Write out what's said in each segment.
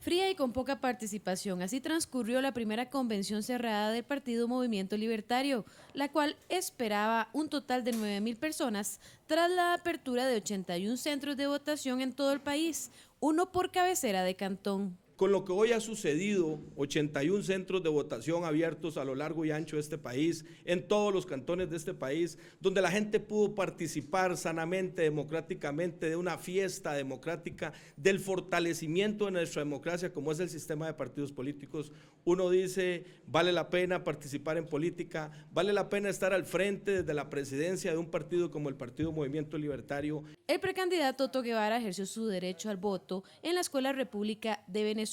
Fría y con poca participación, así transcurrió la primera convención cerrada del Partido Movimiento Libertario, la cual esperaba un total de 9.000 personas tras la apertura de 81 centros de votación en todo el país, uno por cabecera de cantón. Con lo que hoy ha sucedido, 81 centros de votación abiertos a lo largo y ancho de este país, en todos los cantones de este país, donde la gente pudo participar sanamente, democráticamente, de una fiesta democrática, del fortalecimiento de nuestra democracia, como es el sistema de partidos políticos. Uno dice, vale la pena participar en política, vale la pena estar al frente desde la presidencia de un partido como el Partido Movimiento Libertario. El precandidato Otto Guevara ejerció su derecho al voto en la Escuela República de Venezuela,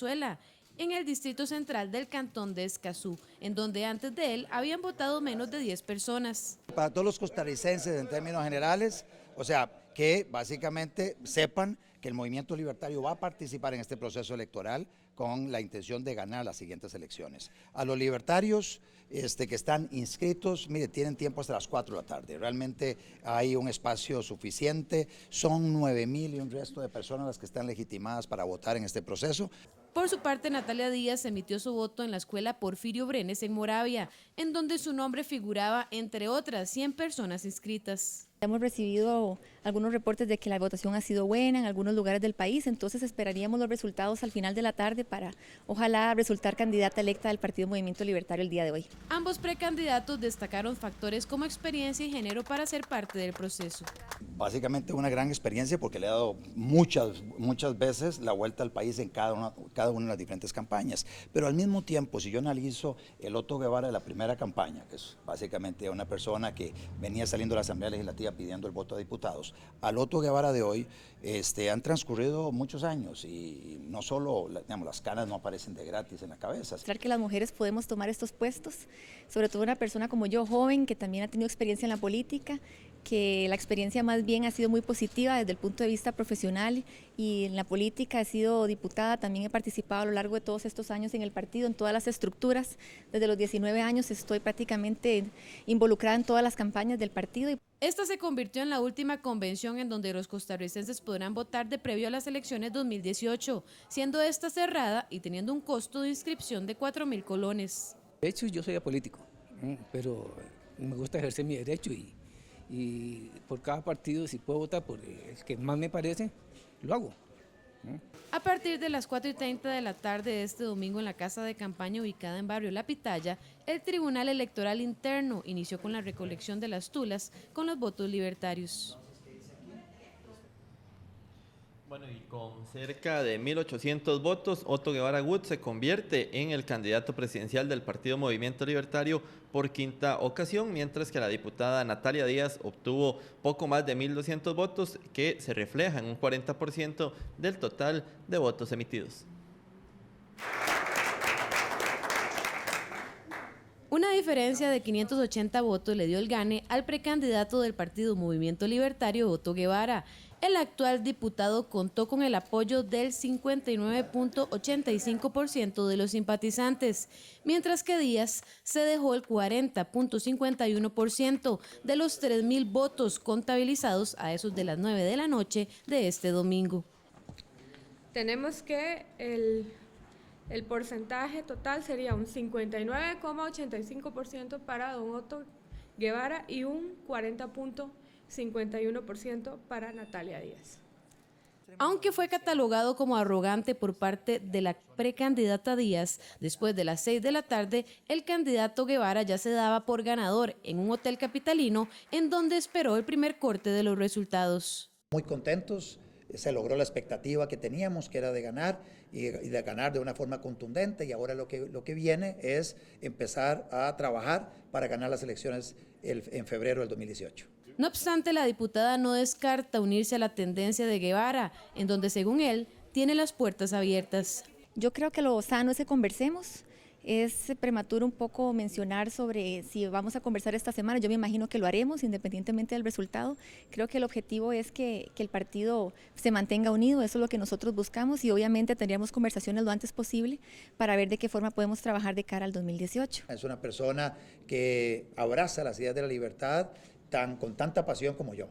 en el distrito central del cantón de Escazú, en donde antes de él habían votado menos de 10 personas. Para todos los costarricenses en términos generales, o sea, que básicamente sepan que el Movimiento Libertario va a participar en este proceso electoral con la intención de ganar las siguientes elecciones. A los libertarios que están inscritos, mire, tienen tiempo hasta las 4 de la tarde, realmente hay un espacio suficiente, son 9.000 y un resto de personas las que están legitimadas para votar en este proceso. Por su parte, Natalia Díaz emitió su voto en la escuela Porfirio Brenes en Moravia, en donde su nombre figuraba entre otras 100 personas inscritas. Hemos recibido algunos reportes de que la votación ha sido buena en algunos lugares del país, entonces esperaríamos los resultados al final de la tarde para, ojalá, resultar candidata electa del Partido Movimiento Libertario el día de hoy. Ambos precandidatos destacaron factores como experiencia y género para ser parte del proceso. Básicamente una gran experiencia porque le ha dado muchas veces la vuelta al país en cada una de las diferentes campañas, pero al mismo tiempo, si yo analizo el Otto Guevara de la primera campaña, que es básicamente una persona que venía saliendo de la Asamblea Legislativa pidiendo el voto a diputados, al Otto Guevara de hoy han transcurrido muchos años y no solo, digamos, las canas no aparecen de gratis en la cabeza. Mostrar que las mujeres podemos tomar estos puestos, sobre todo una persona como yo, joven, que también ha tenido experiencia en la política, que la experiencia más bien ha sido muy positiva desde el punto de vista profesional y en la política he sido diputada, también he participado a lo largo de todos estos años en el partido, en todas las estructuras, desde los 19 años estoy prácticamente involucrada en todas las campañas del partido. Esta se convirtió en la última convención en donde los costarricenses podrán votar de previo a las elecciones 2018, siendo esta cerrada y teniendo un costo de inscripción de 4.000 colones. De hecho, yo soy apolítico, pero me gusta ejercer mi derecho y por cada partido, si puedo votar por el que más me parece, lo hago. A partir de las 4:30 de la tarde de este domingo en la casa de campaña ubicada en Barrio La Pitaya, el Tribunal Electoral Interno inició con la recolección de las tulas con los votos libertarios. Bueno, y con cerca de 1.800 votos, Otto Guevara Gut se convierte en el candidato presidencial del Partido Movimiento Libertario por quinta ocasión, mientras que la diputada Natalia Díaz obtuvo poco más de 1.200 votos, que se refleja en un 40% del total de votos emitidos. Una diferencia de 580 votos le dio el gane al precandidato del Partido Movimiento Libertario, Otto Guevara. El actual diputado contó con el apoyo del 59.85% de los simpatizantes, mientras que Díaz se dejó el 40.51% de los 3.000 votos contabilizados a esos de las 9 de la noche de este domingo. Tenemos que el porcentaje total sería un 59,85% para don Otto Guevara y un 40.51% para Natalia Díaz. Aunque fue catalogado como arrogante por parte de la precandidata Díaz, después de las 6 de la tarde, el candidato Guevara ya se daba por ganador en un hotel capitalino en donde esperó el primer corte de los resultados. Muy contentos. Se logró la expectativa que teníamos, que era de ganar y de ganar de una forma contundente, y ahora lo que viene es empezar a trabajar para ganar las elecciones en febrero del 2018. No obstante, la diputada no descarta unirse a la tendencia de Guevara, en donde, según él, tiene las puertas abiertas. Yo creo que lo sano es que conversemos. Es prematuro un poco mencionar sobre si vamos a conversar esta semana. Yo me imagino que lo haremos independientemente del resultado. Creo que el objetivo es que el partido se mantenga unido, eso es lo que nosotros buscamos, y obviamente tendríamos conversaciones lo antes posible para ver de qué forma podemos trabajar de cara al 2018. Es una persona que abraza las ideas de la libertad, con tanta pasión como yo.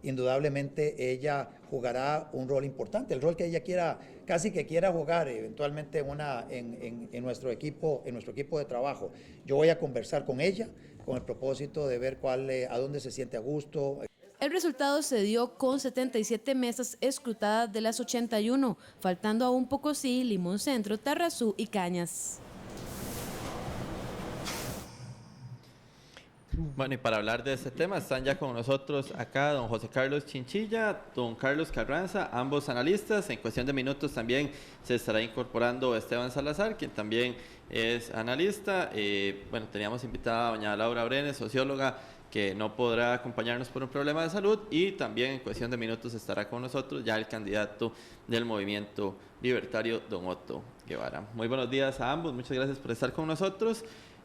Indudablemente ella jugará un rol importante, el rol que ella quiera, casi que quiera jugar eventualmente en nuestro equipo de trabajo. Yo voy a conversar con ella con el propósito de ver a dónde se siente a gusto. El resultado se dio con 77 mesas escrutadas de las 81, faltando aún Pocosí, Limón Centro, Tarrazú y Cañas. Bueno, y para hablar de este tema están ya con nosotros acá don José Carlos Chinchilla, don Carlos Carranza, ambos analistas. En cuestión de minutos también se estará incorporando Esteban Salazar, quien también es analista. Bueno, teníamos invitada a doña Laura Brenes, socióloga, que no podrá acompañarnos por un problema de salud, y también en cuestión de minutos estará con nosotros ya el candidato del Movimiento Libertario, don Otto Guevara. Muy buenos días a ambos, muchas gracias por estar con nosotros.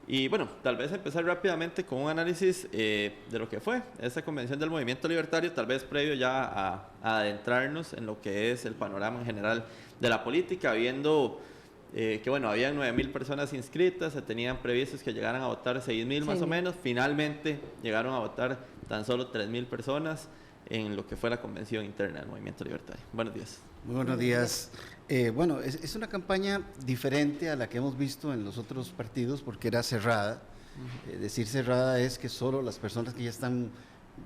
Y bueno, tal vez empezar rápidamente con un análisis de lo que fue esta convención del Movimiento Libertario, tal vez previo ya a adentrarnos en lo que es el panorama en general de la política, viendo que bueno, habían 9,000 personas inscritas, se tenían previstos que llegaran a votar 6,000 más o menos, finalmente llegaron a votar tan solo 3,000 personas en lo que fue la convención interna del Movimiento Libertario. Buenos días. Muy buenos días. Bueno, es una campaña diferente a la que hemos visto en los otros partidos porque era cerrada. Decir cerrada es que solo las personas que ya están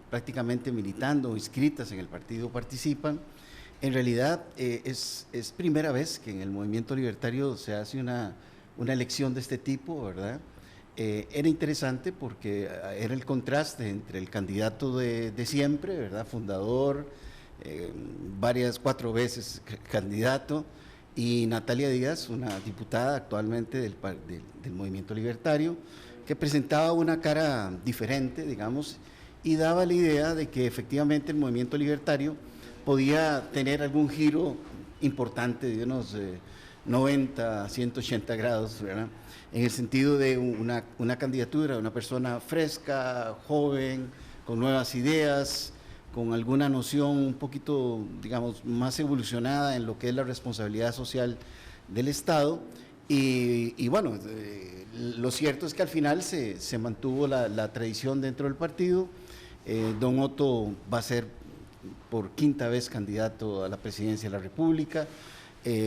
prácticamente militando o inscritas en el partido participan. En realidad es primera vez que en el Movimiento Libertario se hace una elección de este tipo, ¿verdad? Era interesante porque era el contraste entre el candidato de siempre, ¿verdad? Fundador, 4 veces candidato, y Natalia Díaz, una diputada actualmente del Movimiento Libertario, que presentaba una cara diferente, digamos, y daba la idea de que efectivamente el Movimiento Libertario podía tener algún giro importante de unos 90 a 180 grados, ¿verdad? En el sentido de una candidatura, una persona fresca, joven, con nuevas ideas, con alguna noción un poquito, digamos, más evolucionada en lo que es la responsabilidad social del Estado. Y bueno, lo cierto es que al final se mantuvo la tradición dentro del partido. Don Otto va a ser por 5ª vez candidato a la presidencia de la República.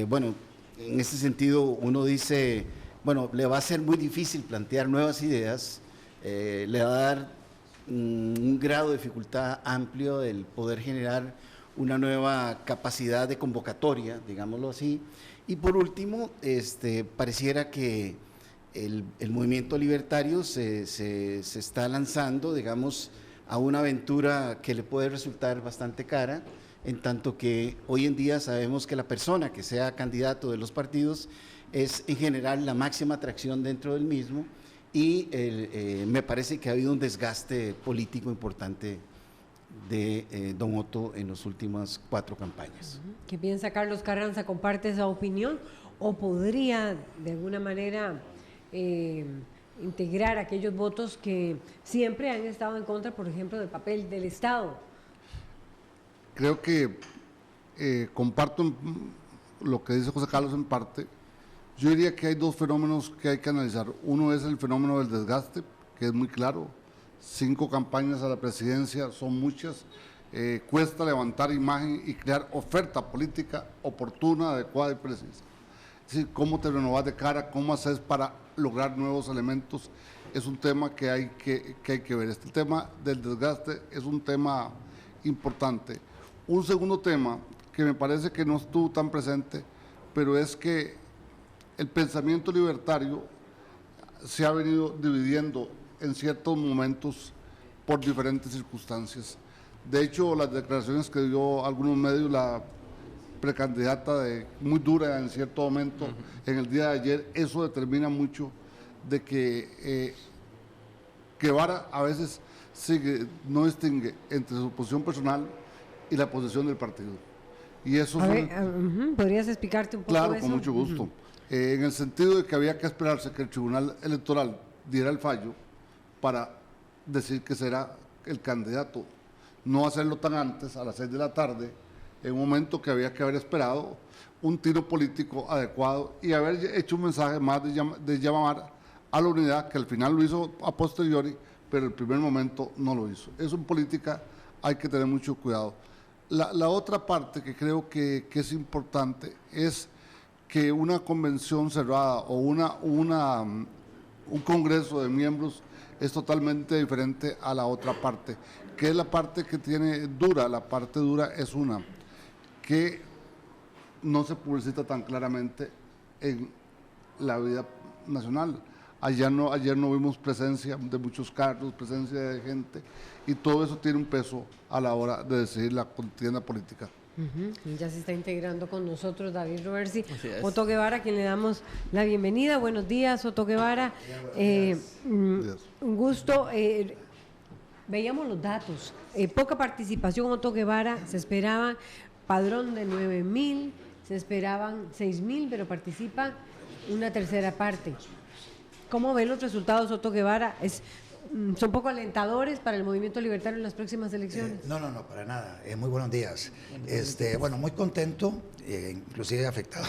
Bueno, en ese sentido uno dice, bueno, le va a ser muy difícil plantear nuevas ideas, le va a dar un grado de dificultad amplio el poder generar una nueva capacidad de convocatoria, digámoslo así. Y por último, pareciera que el movimiento libertario se está lanzando, digamos, a una aventura que le puede resultar bastante cara, en tanto que hoy en día sabemos que la persona que sea candidato de los partidos es en general la máxima atracción dentro del mismo, y me parece que ha habido un desgaste político importante de don Otto en las últimas 4 campañas. ¿Qué piensa Carlos Carranza? ¿Comparte esa opinión o podría de alguna manera integrar aquellos votos que siempre han estado en contra, por ejemplo, del papel del Estado? Creo que comparto lo que dice José Carlos en parte. Yo diría que hay 2 fenómenos que hay que analizar. Uno es el fenómeno del desgaste, que es muy claro. 5 campañas a la presidencia son muchas. Cuesta levantar imagen y crear oferta política oportuna, adecuada y precisa. Es decir, cómo te renovas de cara, cómo haces para lograr nuevos elementos, es un tema que hay que ver. Este tema del desgaste es un tema importante. Un segundo tema que me parece que no estuvo tan presente, pero es que el pensamiento libertario se ha venido dividiendo en ciertos momentos por diferentes circunstancias. De hecho, las declaraciones que dio algunos medios, la precandidata muy dura en cierto momento, en el día de ayer, eso determina mucho de que Guevara a veces no distingue entre su posición personal y la posición del partido. Y eso ¿podrías explicarte un poco claro, eso? Con mucho gusto. En el sentido de que había que esperarse que el Tribunal Electoral diera el fallo para decir que será el candidato, no hacerlo tan antes, a las 6 de la tarde, en un momento que había que haber esperado un tiro político adecuado y haber hecho un mensaje más de llamar a la unidad, que al final lo hizo a posteriori, pero el primer momento no lo hizo. Eso en política hay que tener mucho cuidado. La otra parte que creo que es importante es que una convención cerrada o un congreso de miembros es totalmente diferente a la otra parte, que es la parte que tiene dura. La parte dura es una que no se publicita tan claramente en la vida nacional. Ayer no vimos presencia de muchos carros, presencia de gente, y todo eso tiene un peso a la hora de decidir la contienda política. Y ya se está integrando con nosotros David Roversi, Otto Guevara, a quien le damos la bienvenida. Buenos días, Otto Guevara. Un gusto. Veíamos los datos. Poca participación, Otto Guevara. Se esperaba padrón de 9.000, se esperaban 6.000, pero participa una tercera parte. ¿Cómo ven los resultados, Otto Guevara? ¿Son poco alentadores para el movimiento libertario en las próximas elecciones? No, para nada. Muy buenos días. Bueno, muy contento, inclusive afectado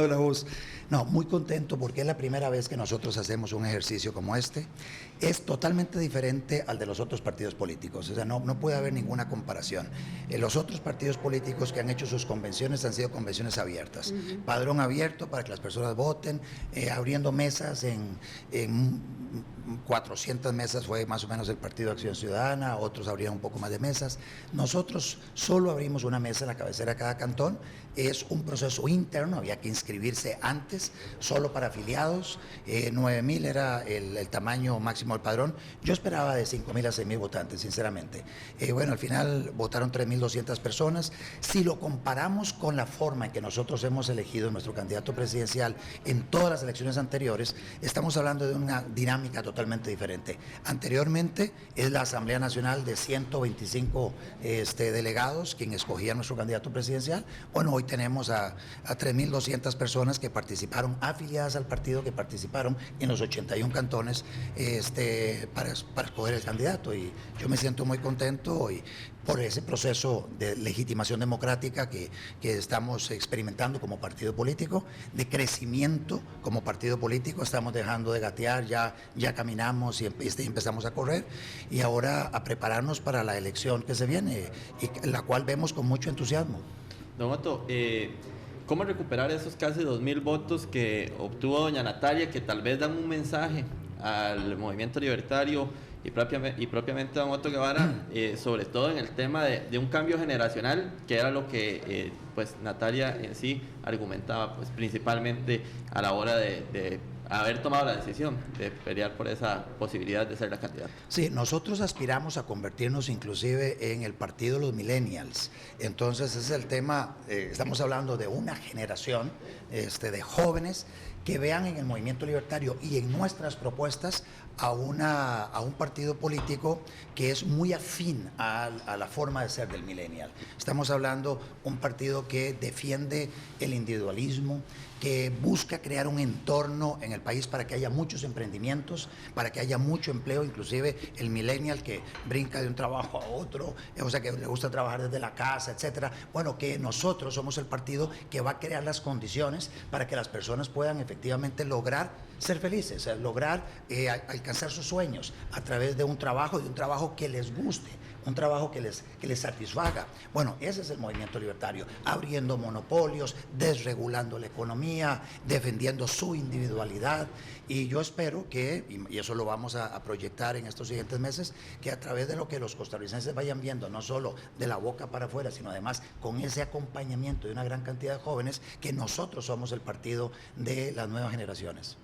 la voz. No, muy contento porque es la primera vez que nosotros hacemos un ejercicio como este. Es totalmente diferente al de los otros partidos políticos, o sea, no puede haber ninguna comparación. Los otros partidos políticos que han hecho sus convenciones han sido convenciones abiertas. Padrón abierto para que las personas voten, abriendo mesas en 400 mesas fue más o menos el Partido Acción Ciudadana, otros abrieron un poco más de mesas. Nosotros solo abrimos una mesa en la cabecera de cada cantón. Es un proceso interno, había que inscribirse antes, solo para afiliados. 9.000 era el tamaño máximo del padrón. Yo esperaba de 5.000 a 6.000 votantes, sinceramente. Bueno, al final votaron 3.200 personas. Si lo comparamos con la forma en que nosotros hemos elegido nuestro candidato presidencial en todas las elecciones anteriores, estamos hablando de una dinámica totalmente diferente. Anteriormente es la Asamblea Nacional de 125 delegados quien escogía a nuestro candidato presidencial. Bueno, hoy tenemos a 3.200 personas que participaron, afiliadas al partido, que participaron en los 81 cantones para escoger el candidato, y yo me siento muy contento por ese proceso de legitimación democrática que estamos experimentando como partido político, de crecimiento como partido político. Estamos dejando de gatear, ya caminamos y empezamos a correr, y ahora a prepararnos para la elección que se viene, y la cual vemos con mucho entusiasmo. Don Otto, ¿cómo recuperar esos casi 2.000 votos que obtuvo doña Natalia, que tal vez dan un mensaje al movimiento libertario y propiamente a don Otto Guevara, sobre todo en el tema de un cambio generacional, que era lo que pues Natalia en sí argumentaba, pues principalmente a la hora de haber tomado la decisión de pelear por esa posibilidad de ser la candidata? Sí, nosotros aspiramos a convertirnos inclusive en el partido de los millennials. Entonces ese es el tema. Estamos hablando de una generación de jóvenes que vean en el movimiento libertario y en nuestras propuestas a un partido político que es muy afín a la forma de ser del millennial. Estamos hablando de un partido que defiende el individualismo, que busca crear un entorno en el país para que haya muchos emprendimientos, para que haya mucho empleo, inclusive el millennial que brinca de un trabajo a otro, o sea, que le gusta trabajar desde la casa, etcétera. Bueno, que nosotros somos el partido que va a crear las condiciones para que las personas puedan efectivamente lograr ser felices, lograr alcanzar sus sueños a través de un trabajo que les guste, un trabajo que les satisfaga. Bueno, ese es el movimiento libertario, abriendo monopolios, desregulando la economía, defendiendo su individualidad, y yo espero que, y eso lo vamos a proyectar en estos siguientes meses, que a través de lo que los costarricenses vayan viendo, no solo de la boca para afuera, sino además con ese acompañamiento de una gran cantidad de jóvenes, que nosotros somos el partido de las nuevas generaciones.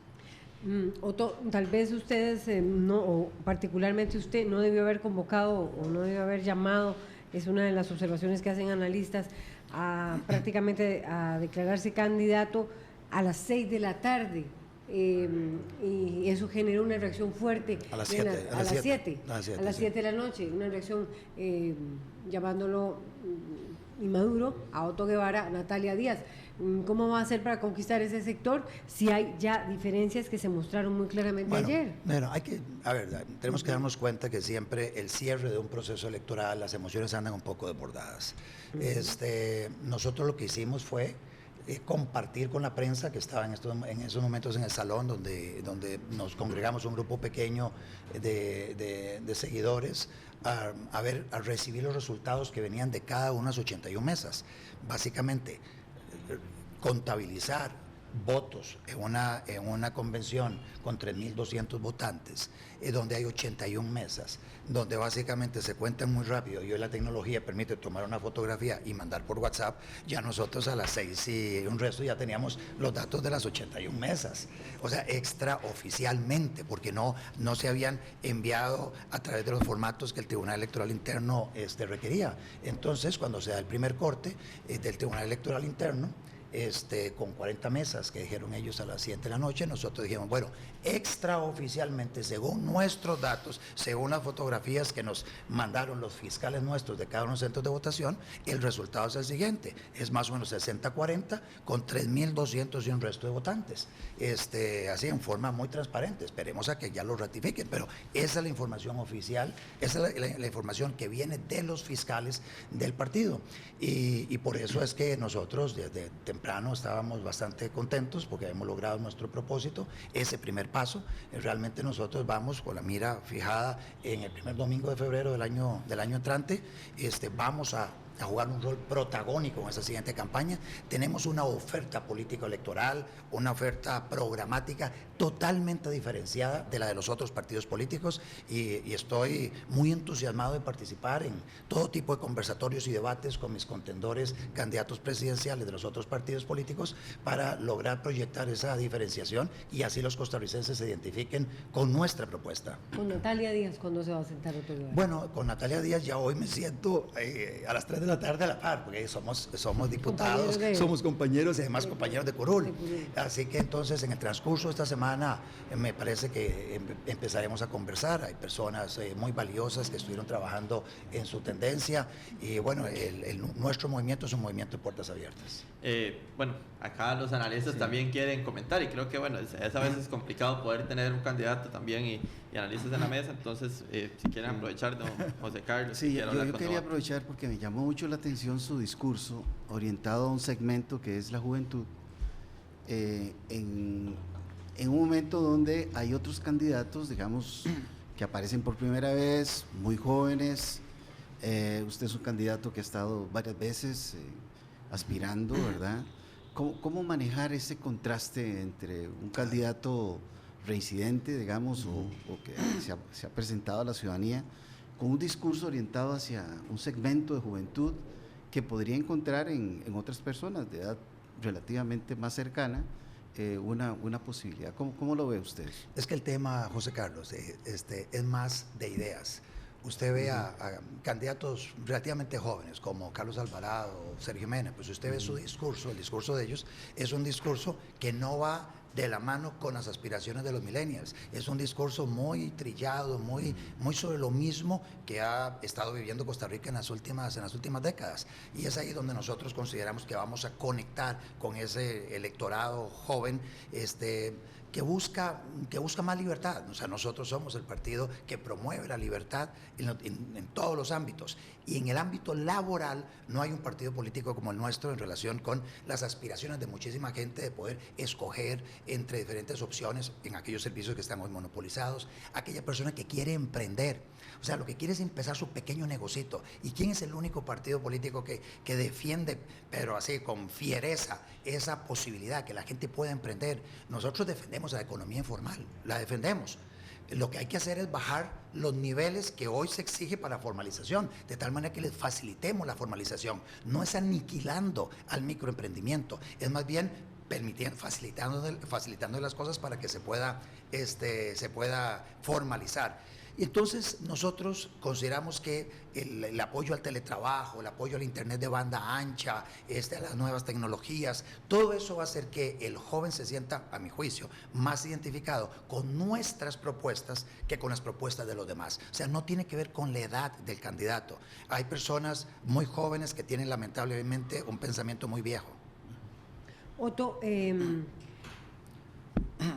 Otto, tal vez ustedes, o particularmente usted, no debió haber convocado o no debió haber llamado, es una de las observaciones que hacen analistas, prácticamente a declararse candidato a las 6 de la tarde. Y eso generó una reacción fuerte a las 7 de la noche, una reacción llamándolo inmaduro a Otto Guevara, a Natalia Díaz. ¿Cómo va a hacer para conquistar ese sector si hay ya diferencias que se mostraron muy claramente ayer? Bueno, tenemos que darnos cuenta que siempre el cierre de un proceso electoral, las emociones andan un poco desbordadas. Nosotros lo que hicimos fue compartir con la prensa que estaba en esos momentos en el salón donde nos congregamos un grupo pequeño de seguidores a recibir los resultados que venían de cada una de las 81 mesas. Básicamente, contabilizar votos en una convención con 3.200 votantes, donde hay 81 mesas, donde básicamente se cuentan muy rápido y hoy la tecnología permite tomar una fotografía y mandar por WhatsApp. Ya nosotros a las 6 y un resto ya teníamos los datos de las 81 mesas, o sea, extraoficialmente, porque no se habían enviado a través de los formatos que el Tribunal Electoral Interno requería. Entonces, cuando se da el primer corte del Tribunal Electoral Interno, con 40 mesas que dijeron ellos a las 7 de la noche, nosotros dijimos, bueno, extraoficialmente, según nuestros datos, según las fotografías que nos mandaron los fiscales nuestros de cada uno de los centros de votación, el resultado es el siguiente, es más o menos 60-40 con 3.200 y un resto de votantes, así en forma muy transparente. Esperemos a que ya lo ratifiquen, pero esa es la información oficial, esa es la información que viene de los fiscales del partido, y por eso es que nosotros desde temprano estábamos bastante contentos porque hemos logrado nuestro propósito, ese primer paso. Realmente nosotros vamos con la mira fijada en el primer domingo de febrero del año entrante. Vamos a jugar un rol protagónico en esa siguiente campaña. Tenemos una oferta política electoral, una oferta programática totalmente diferenciada de la de los otros partidos políticos, y estoy muy entusiasmado de participar en todo tipo de conversatorios y debates con mis contendores, candidatos presidenciales de los otros partidos políticos, para lograr proyectar esa diferenciación y así los costarricenses se identifiquen con nuestra propuesta. Con Natalia Díaz, ¿cuándo se va a sentar otro día? Bueno, con Natalia Díaz ya hoy me siento a las 3 de la tarde a la par, porque somos diputados, somos compañeros y además compañeros de curul. Así que entonces en el transcurso de esta semana me parece que empezaremos a conversar. Hay personas muy valiosas que estuvieron trabajando en su tendencia, y bueno, nuestro movimiento es un movimiento de puertas abiertas. Bueno, acá los analistas también quieren comentar, y creo que bueno, es a veces complicado poder tener un candidato también y analistas en la mesa. Entonces, si quieren aprovechar, don José Carlos. Sí, yo quería aprovechar porque me llamó mucho la atención su discurso orientado a un segmento que es la juventud, en un momento donde hay otros candidatos, digamos, que aparecen por primera vez, muy jóvenes. Usted es un candidato que ha estado varias veces aspirando, ¿verdad? ¿Cómo manejar ese contraste entre un candidato reincidente, digamos, o que se ha presentado a la ciudadanía, con un discurso orientado hacia un segmento de juventud que podría encontrar en otras personas de edad relativamente más cercana una posibilidad? ¿Cómo lo ve usted? Es que el tema, José Carlos, es más de ideas. Usted ve a candidatos relativamente jóvenes como Carlos Alvarado, Sergio Mena, pues usted ve su discurso, el discurso de ellos es un discurso que no va de la mano con las aspiraciones de los millennials. Es un discurso muy trillado, muy sobre lo mismo que ha estado viviendo Costa Rica en las últimas décadas. Y es ahí donde nosotros consideramos que vamos a conectar con ese electorado joven, que busca más libertad. O sea, nosotros somos el partido que promueve la libertad en todos los ámbitos, y en el ámbito laboral no hay un partido político como el nuestro en relación con las aspiraciones de muchísima gente de poder escoger entre diferentes opciones en aquellos servicios que están hoy monopolizados, aquella persona que quiere emprender, o sea, lo que quiere es empezar su pequeño negocito. ¿Y quién es el único partido político que defiende, pero así con fiereza, esa posibilidad que la gente pueda emprender? Nosotros defendemos la economía informal, la defendemos. Lo que hay que hacer es bajar los niveles que hoy se exige para formalización, de tal manera que les facilitemos la formalización. No es aniquilando al microemprendimiento, es más bien facilitando las cosas para que se pueda formalizar. Y entonces nosotros consideramos que el apoyo al teletrabajo, el apoyo al internet de banda ancha, a las nuevas tecnologías, todo eso va a hacer que el joven se sienta, a mi juicio, más identificado con nuestras propuestas que con las propuestas de los demás. O sea, no tiene que ver con la edad del candidato. Hay personas muy jóvenes que tienen lamentablemente un pensamiento muy viejo. Otto,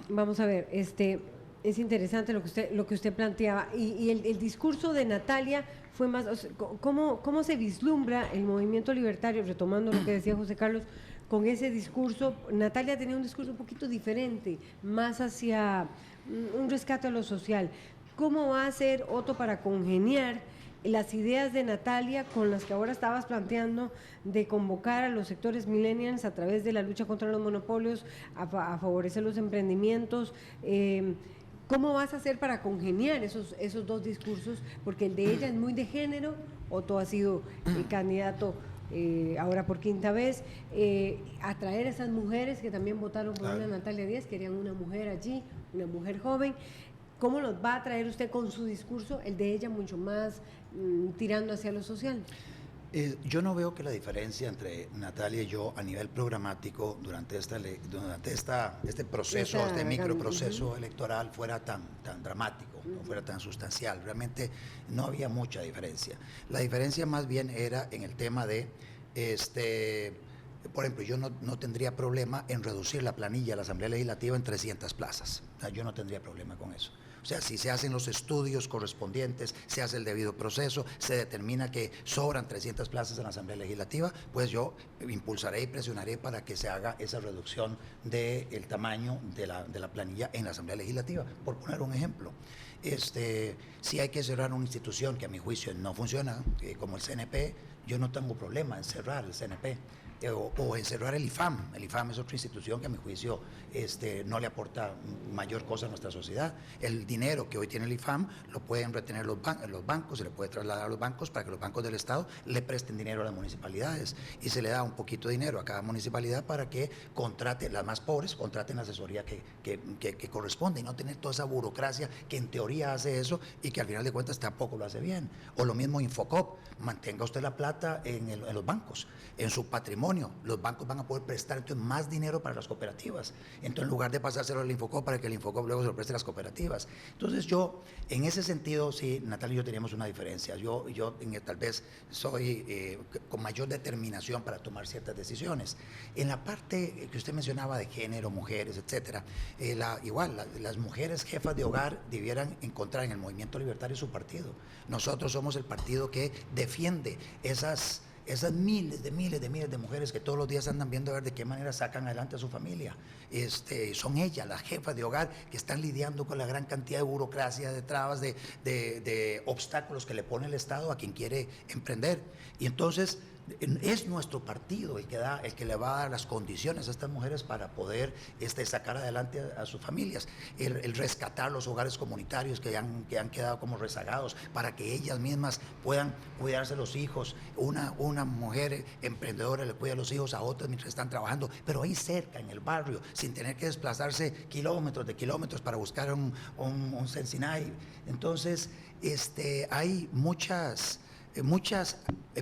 vamos a ver, es interesante lo que usted planteaba, y el discurso de Natalia fue más, o sea, ¿cómo se vislumbra el movimiento libertario, retomando lo que decía José Carlos, con ese discurso. Natalia tenía un discurso un poquito diferente, más hacia un rescate a lo social. ¿Cómo va a hacer Otto para congeniar las ideas de Natalia con las que ahora estabas planteando de convocar a los sectores millennials a través de la lucha contra los monopolios, a favorecer los emprendimientos? ¿Cómo vas a hacer para congeniar esos dos discursos? Porque el de ella es muy de género, Otto ha sido candidato ahora por quinta vez, atraer a esas mujeres que también votaron por una Natalia Díaz, querían una mujer allí, una mujer joven. ¿Cómo los va a traer usted con su discurso, el de ella mucho más tirando hacia lo social? Yo no veo que la diferencia entre Natalia y yo a nivel programático durante este proceso, este microproceso electoral fuera tan dramático, no fuera tan sustancial. Realmente no había mucha diferencia. La diferencia más bien era en el tema de, por ejemplo, yo no tendría problema en reducir la planilla de la Asamblea Legislativa en 300 plazas. O sea, yo no tendría problema con eso. O sea, si se hacen los estudios correspondientes, se hace el debido proceso, se determina que sobran 300 plazas en la Asamblea Legislativa, pues yo impulsaré y presionaré para que se haga esa reducción del tamaño de la planilla en la Asamblea Legislativa, por poner un ejemplo. Si hay que cerrar una institución que a mi juicio no funciona, como el CNP, yo no tengo problema en cerrar el CNP. O en cerrar el IFAM. El IFAM es otra institución que a mi juicio no le aporta mayor cosa a nuestra sociedad. El dinero que hoy tiene el IFAM lo pueden retener los bancos, se le puede trasladar a los bancos para que los bancos del Estado le presten dinero a las municipalidades y se le da un poquito de dinero a cada municipalidad para que contrate, las más pobres, contraten la asesoría que corresponde y no tener toda esa burocracia que en teoría hace eso y que al final de cuentas tampoco lo hace bien. O lo mismo Infocop, mantenga usted la plata en los bancos, en su patrimonio. Los bancos van a poder prestar entonces más dinero para las cooperativas. Entonces, en lugar de pasárselo al Infocop para que el Infocop luego se lo preste a las cooperativas. Entonces, yo, en ese sentido, sí, Natalia y yo teníamos una diferencia. Yo tal vez soy con mayor determinación para tomar ciertas decisiones. En la parte que usted mencionaba de género, mujeres, etcétera, las mujeres jefas de hogar debieran encontrar en el Movimiento Libertario su partido. Nosotros somos el partido que defiende esas miles de mujeres que todos los días andan viendo a ver de qué manera sacan adelante a su familia. Son ellas, las jefas de hogar, que están lidiando con la gran cantidad de burocracia, de trabas, de obstáculos que le pone el Estado a quien quiere emprender. Y entonces es nuestro partido el que le va a dar las condiciones a estas mujeres para poder sacar adelante a sus familias, el rescatar los hogares comunitarios que han quedado como rezagados para que ellas mismas puedan cuidarse los hijos. Una mujer emprendedora le cuida a los hijos a otras mientras están trabajando, pero ahí cerca, en el barrio, sin tener que desplazarse kilómetros para buscar un Cincinnati. Entonces, hay muchas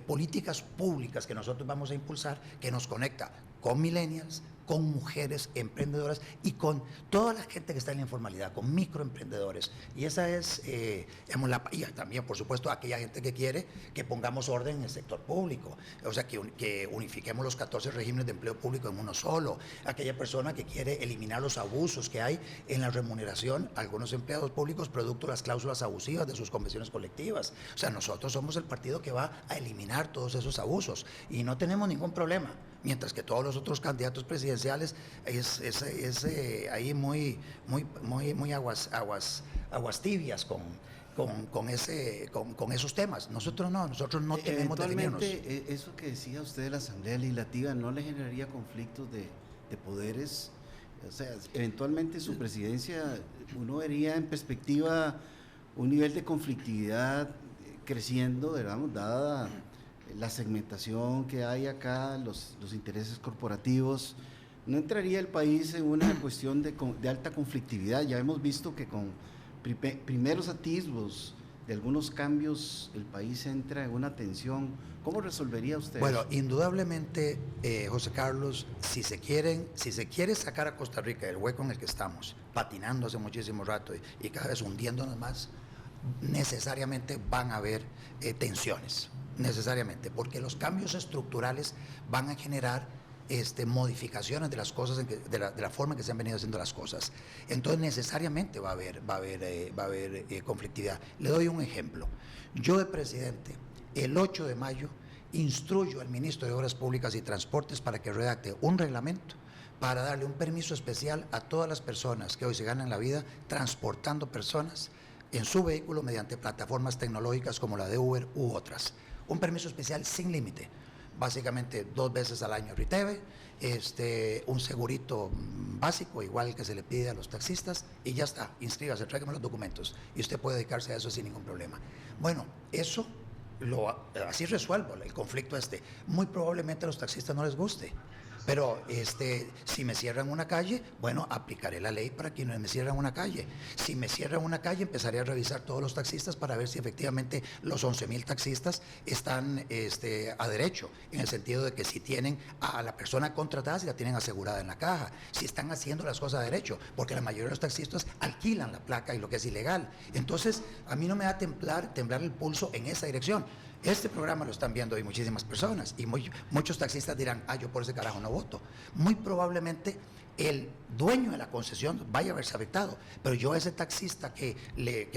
políticas públicas que nosotros vamos a impulsar que nos conecta con millennials, con mujeres emprendedoras y con toda la gente que está en la informalidad, con microemprendedores. Y esa es, y también, por supuesto, aquella gente que quiere que pongamos orden en el sector público, o sea, que unifiquemos los 14 regímenes de empleo público en uno solo, aquella persona que quiere eliminar los abusos que hay en la remuneración a algunos empleados públicos producto de las cláusulas abusivas de sus convenciones colectivas. O sea, nosotros somos el partido que va a eliminar todos esos abusos y no tenemos ningún problema. Mientras que todos los otros candidatos presidenciales es ahí muy aguas tibias con esos temas. Nosotros no tenemos definirnos. Eso que decía usted de la Asamblea Legislativa, ¿no le generaría conflictos de poderes? O sea, eventualmente su presidencia, uno vería en perspectiva un nivel de conflictividad creciendo, digamos, dada la segmentación que hay acá, los intereses corporativos. ¿No entraría el país en una cuestión de alta conflictividad? Ya hemos visto que con primeros atisbos de algunos cambios el país entra en una tensión. ¿Cómo resolvería usted Bueno, eso? indudablemente, José Carlos, si se quiere sacar a Costa Rica del hueco en el que estamos, patinando hace muchísimo rato y cada vez hundiéndonos más, necesariamente van a haber tensiones. Necesariamente, porque los cambios estructurales van a generar modificaciones de las cosas, de la forma en que se han venido haciendo las cosas. Entonces necesariamente va a haber conflictividad. Le doy un ejemplo. Yo de presidente, el 8 de mayo instruyo al ministro de Obras Públicas y Transportes para que redacte un reglamento para darle un permiso especial a todas las personas que hoy se ganan la vida transportando personas en su vehículo mediante plataformas tecnológicas como la de Uber u otras. Un permiso especial sin límite, básicamente 2 veces al año RITEVE, un segurito básico, igual que se le pide a los taxistas, y ya está, inscríbase, tráigame los documentos, y usted puede dedicarse a eso sin ningún problema. Bueno, eso, así resuelvo el conflicto Muy probablemente a los taxistas no les guste, pero si me cierran una calle, bueno, aplicaré la ley para quienes me cierran una calle. Si me cierran una calle, empezaré a revisar todos los taxistas para ver si efectivamente los 11,000 taxistas están a derecho, en el sentido de que si tienen a la persona contratada, si la tienen asegurada en la caja, si están haciendo las cosas a derecho, porque la mayoría de los taxistas alquilan la placa y lo que es ilegal. Entonces, a mí no me da temblar el pulso en esa dirección. Este programa lo están viendo hoy muchísimas personas y muchos taxistas dirán, yo por ese carajo no voto. Muy probablemente el dueño de la concesión vaya a verse afectado, pero yo ese taxista que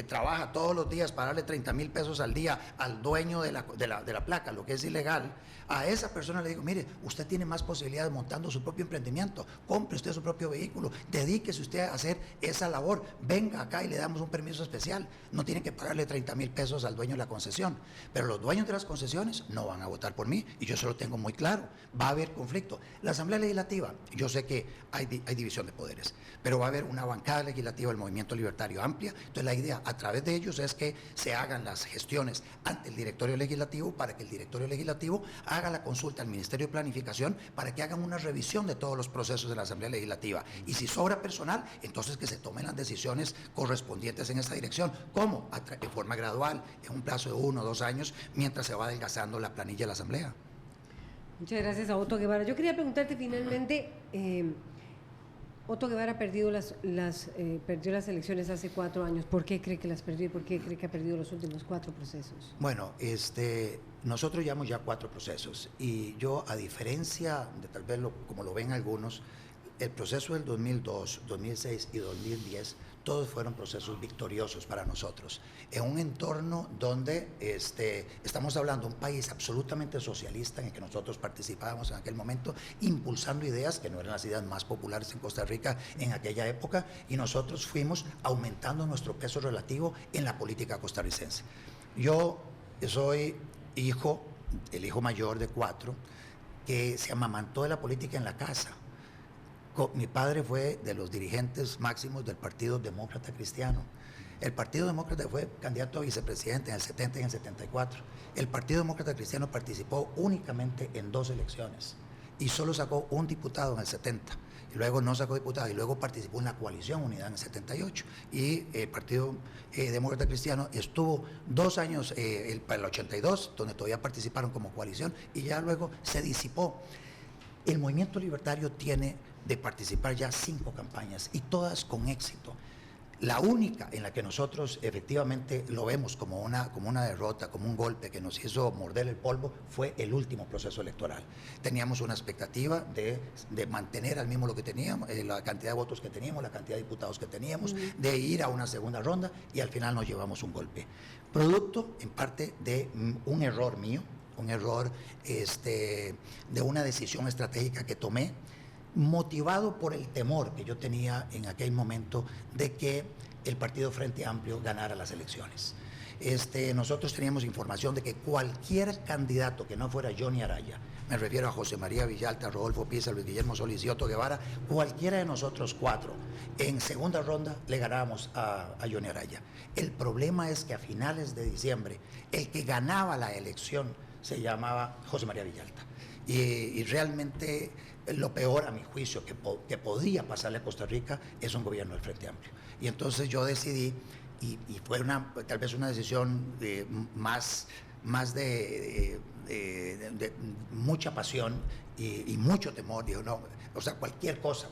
trabaja todos los días para darle 30,000 pesos al día al dueño de la placa, lo que es ilegal, a esa persona le digo, mire, usted tiene más posibilidades montando su propio emprendimiento, compre usted su propio vehículo, dedíquese usted a hacer esa labor, venga acá y le damos un permiso especial, no tiene que pagarle 30,000 pesos al dueño de la concesión, pero los dueños de las concesiones no van a votar por mí y yo se lo tengo muy claro, va a haber conflicto. La Asamblea Legislativa, yo sé que hay división de poderes, pero va a haber una bancada legislativa del Movimiento Libertario amplia, entonces la idea a través de ellos es que se hagan las gestiones ante el Directorio Legislativo para que el Directorio Legislativo haga la consulta al Ministerio de Planificación para que hagan una revisión de todos los procesos de la Asamblea Legislativa y si sobra personal, entonces que se tomen las decisiones correspondientes en esta dirección. ¿Cómo? De forma gradual, en un plazo de 1 o 2 años, mientras se va adelgazando la planilla de la Asamblea. Muchas gracias a Otto Guevara. Yo quería preguntarte finalmente, Otto Guevara perdió las elecciones hace 4 años. ¿Por qué cree que las perdió y por qué cree que ha perdido los últimos 4 procesos? Bueno, nosotros llevamos ya 4 procesos y yo, a diferencia de tal vez como lo ven algunos, el proceso del 2002, 2006 y 2010, todos fueron procesos victoriosos para nosotros. En un entorno donde estamos hablando de un país absolutamente socialista en el que nosotros participábamos en aquel momento, impulsando ideas que no eran las ideas más populares en Costa Rica en aquella época, y nosotros fuimos aumentando nuestro peso relativo en la política costarricense. Yo soy el hijo mayor de 4, que se amamantó de la política en la casa. Mi padre fue de los dirigentes máximos del Partido Demócrata Cristiano. El Partido Demócrata fue candidato a vicepresidente en el 70 y en el 74. El Partido Demócrata Cristiano participó únicamente en 2 elecciones y solo sacó un diputado en el 70. Y luego no sacó diputado y luego participó en la coalición Unidad en el 78. Y el Partido Demócrata Cristiano estuvo 2 años, para el 82, donde todavía participaron como coalición y ya luego se disipó. El Movimiento Libertario tiene de participar ya 5 campañas y todas con éxito. La única en la que nosotros efectivamente lo vemos como una derrota, como un golpe que nos hizo morder el polvo, fue el último proceso electoral. Teníamos una expectativa de mantener al mismo lo que teníamos, la cantidad de votos que teníamos, la cantidad de diputados que teníamos, de ir a una segunda ronda y al final nos llevamos un golpe. Producto en parte de un error mío, un error de una decisión estratégica que tomé, motivado por el temor que yo tenía en aquel momento de que el Partido Frente Amplio ganara las elecciones. Nosotros teníamos información de que cualquier candidato que no fuera Johnny Araya, me refiero a José María Villalta, Rodolfo Pisa, Luis Guillermo Solís y Otto Guevara, cualquiera de nosotros 4, en segunda ronda le ganábamos a Johnny Araya. El problema es que a finales de diciembre, el que ganaba la elección se llamaba José María Villalta. Y realmente lo peor, a mi juicio, que podía pasarle a Costa Rica es un gobierno del Frente Amplio. Y entonces yo decidí, y fue tal vez una decisión más de mucha pasión y mucho temor. Digo, no, o sea, cualquier cosa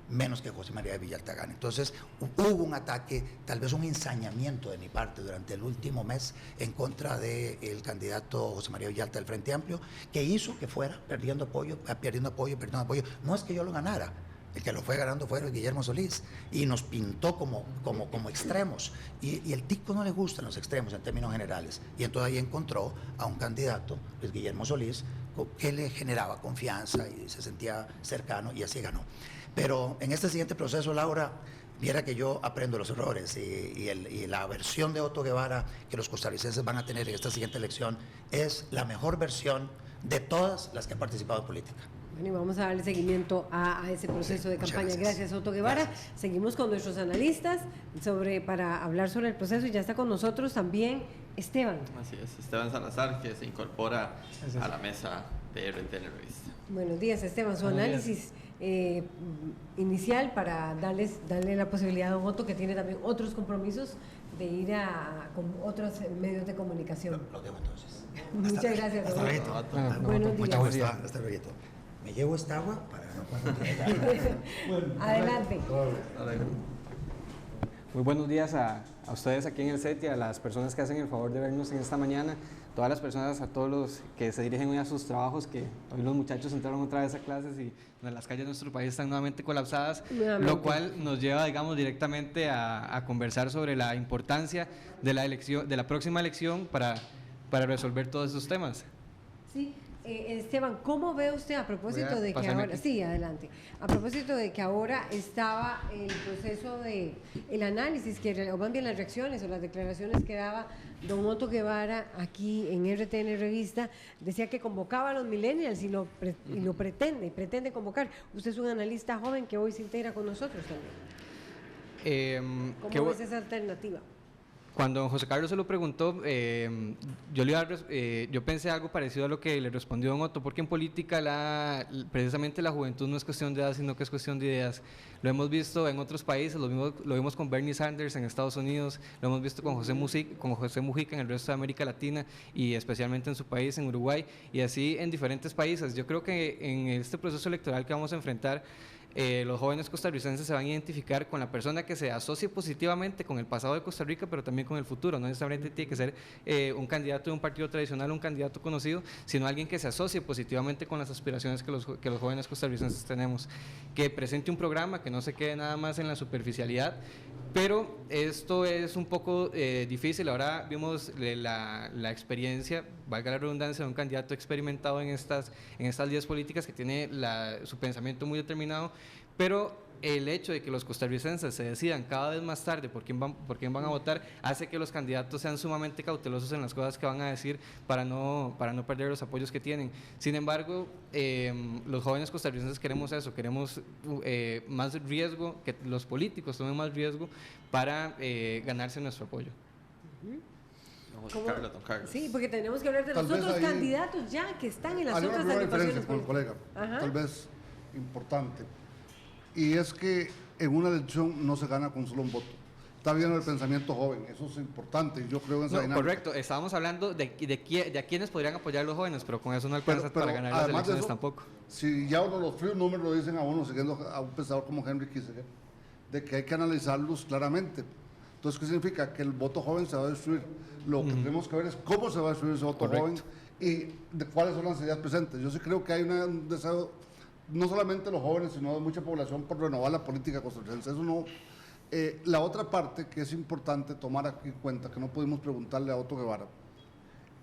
menos que José María Villalta gane. Entonces hubo un ataque, tal vez un ensañamiento de mi parte durante el último mes en contra del candidato José María Villalta del Frente Amplio, que hizo que fuera perdiendo apoyo. No es que yo lo ganara, El que lo fue ganando fue Guillermo Solís y nos pintó como extremos. Y el tico no le gustan los extremos en términos generales. Y entonces ahí encontró a un candidato, pues Guillermo Solís, que le generaba confianza y se sentía cercano y así ganó. Pero en este siguiente proceso, Laura, viera que yo aprendo los errores y la versión de Otto Guevara que los costarricenses van a tener en esta siguiente elección es la mejor versión de todas las que han participado en política. Bueno, y vamos a darle seguimiento a ese proceso de campaña. Gracias, Otto Guevara. Gracias. Seguimos con nuestros analistas para hablar sobre el proceso y ya está con nosotros también Esteban. Así es, Esteban Salazar, que se incorpora a la mesa de RTN Revista. Buenos días, Esteban. Su análisis inicial para darle la posibilidad a don Otto, que tiene también otros compromisos, de ir con otros medios de comunicación. Lo dejo entonces. Muchas gracias. Hasta luego. Buenos días. Hasta luego. Me llevo esta agua para no Adelante. Muy buenos días a ustedes aquí en el set y a las personas que hacen el favor de vernos en esta mañana, todas las personas, a todos los que se dirigen hoy a sus trabajos, que hoy los muchachos entraron otra vez a clases y las calles de nuestro país están nuevamente colapsadas, lo cual nos lleva, digamos, directamente a conversar sobre la importancia de la próxima elección para resolver todos esos temas. Sí. Esteban, ¿cómo ve usted a propósito de que ahora, sí, adelante, a propósito de que ahora estaba el proceso de el análisis, o más bien las reacciones o las declaraciones que daba don Otto Guevara aquí en RTN Revista, decía que convocaba a los millennials y lo pretende convocar? Usted es un analista joven que hoy se integra con nosotros también. ¿Cómo ves esa alternativa? Cuando José Carlos se lo preguntó, yo pensé algo parecido a lo que le respondió don Otto, porque en política precisamente la juventud no es cuestión de edad, sino que es cuestión de ideas. Lo hemos visto en otros países, lo vimos con Bernie Sanders en Estados Unidos, lo hemos visto con José Mujica en el resto de América Latina y especialmente en su país, en Uruguay, y así en diferentes países. Yo creo que en este proceso electoral que vamos a enfrentar, los jóvenes costarricenses se van a identificar con la persona que se asocie positivamente con el pasado de Costa Rica, pero también con el futuro. No necesariamente tiene que ser un candidato de un partido tradicional, un candidato conocido, sino alguien que se asocie positivamente con las aspiraciones que los jóvenes costarricenses tenemos, que presente un programa, que no se quede nada más en la superficialidad. Pero esto es un poco difícil. Ahora vimos la experiencia, valga la redundancia, de un candidato experimentado en estas líderes políticas que tiene su pensamiento muy determinado, pero el hecho de que los costarricenses se decidan cada vez más tarde por quién van a votar hace que los candidatos sean sumamente cautelosos en las cosas que van a decir para no perder los apoyos que tienen. Sin embargo, los jóvenes costarricenses queremos eso, queremos más riesgo, que los políticos tomen más riesgo para ganarse nuestro apoyo. Don Carlos. Sí, porque tenemos que hablar de los otros candidatos ya que están en las otras agrupaciones. Con el colega, tal vez importante, y es que en una elección no se gana con solo un voto. Está bien el pensamiento joven, eso es importante, yo creo en esa dinámica. Correcto, estábamos hablando de quiénes podrían apoyar a los jóvenes, pero con eso no alcanza para ganar las elecciones tampoco. Si ya los fríos números lo dicen a uno, siguiendo a un pensador como Henry Kissinger, de que hay que analizarlos claramente. Entonces, ¿qué significa? Que el voto joven se va a destruir. Lo que tenemos que ver es cómo se va a destruir ese voto joven y de cuáles son las ideas presentes. Yo sí creo que hay un deseo, no solamente de los jóvenes, sino de mucha población, por renovar la política costarricense. Eso no. La otra parte que es importante tomar aquí en cuenta, que no pudimos preguntarle a Otto Guevara,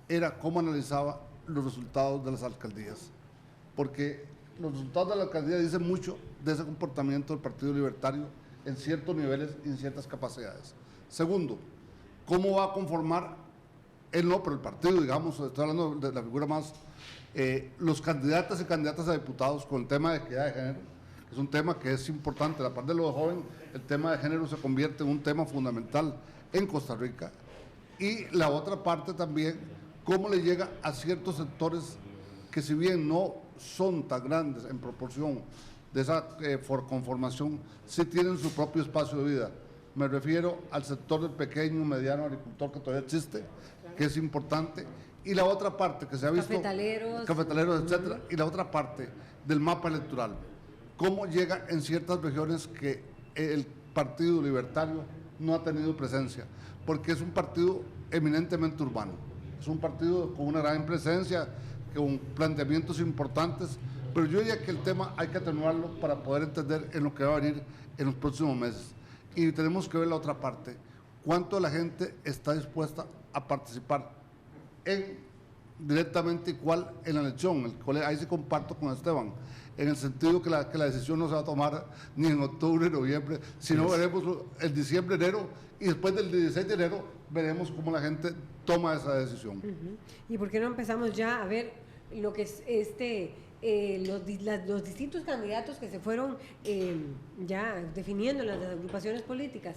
era cómo analizaba los resultados de las alcaldías. Porque los resultados de la alcaldía dicen mucho de ese comportamiento del Partido Libertario en ciertos niveles y en ciertas capacidades. Segundo, ¿cómo va a conformar él no, pero el partido, digamos, estoy hablando de la figura más, los candidatos y candidatas a diputados con el tema de equidad de género, que es un tema que es importante. La parte de los jóvenes, el tema de género se convierte en un tema fundamental en Costa Rica. Y la otra parte también, cómo le llega a ciertos sectores que, si bien no son tan grandes en proporción de esa conformación, sí tienen su propio espacio de vida. Me refiero al sector del pequeño, mediano agricultor que todavía existe, que es importante, y la otra parte que se ha visto, cafetaleros, etcétera, y la otra parte del mapa electoral, cómo llega en ciertas regiones que el Partido Libertario no ha tenido presencia, porque es un partido eminentemente urbano, es un partido con una gran presencia, con planteamientos importantes, Pero yo diría que el tema hay que atenuarlo para poder entender en lo que va a venir en los próximos meses. Y tenemos que ver la otra parte. ¿Cuánto la gente está dispuesta a participar directamente igual en la elección? Ahí sí comparto con Esteban, en el sentido que la decisión no se va a tomar ni en octubre, noviembre, sino veremos el diciembre, enero, y después del 16 de enero veremos cómo la gente toma esa decisión. ¿Y por qué no empezamos ya a ver lo que es los distintos candidatos que se fueron ya definiendo en las agrupaciones políticas?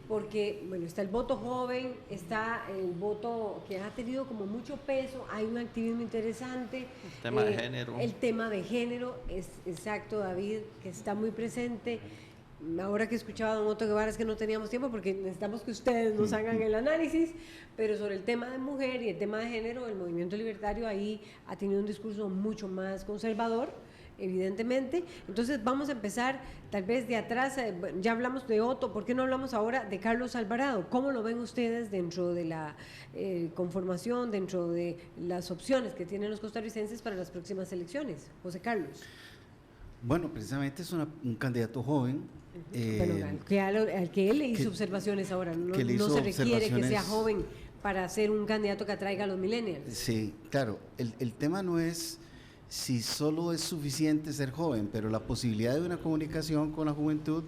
Porque, bueno, está el voto joven, está el voto que ha tenido como mucho peso, hay un activismo interesante. El tema de género. El tema de género, es exacto, David, que está muy presente. Ahora que escuchaba a don Otto Guevara es que no teníamos tiempo porque necesitamos que ustedes nos hagan el análisis, pero sobre el tema de mujer y el tema de género, el movimiento libertario ahí ha tenido un discurso mucho más conservador, evidentemente. Entonces vamos a empezar tal vez de atrás, ya hablamos de Otto, ¿por qué no hablamos ahora de Carlos Alvarado? ¿Cómo lo ven ustedes dentro de la conformación, dentro de las opciones que tienen los costarricenses para las próximas elecciones? José Carlos. Bueno, precisamente es un candidato joven. Bueno, al que él le hizo observaciones ahora, no se requiere que sea joven para ser un candidato que atraiga a los millennials. Sí, claro, el tema no es si solo es suficiente ser joven, pero la posibilidad de una comunicación con la juventud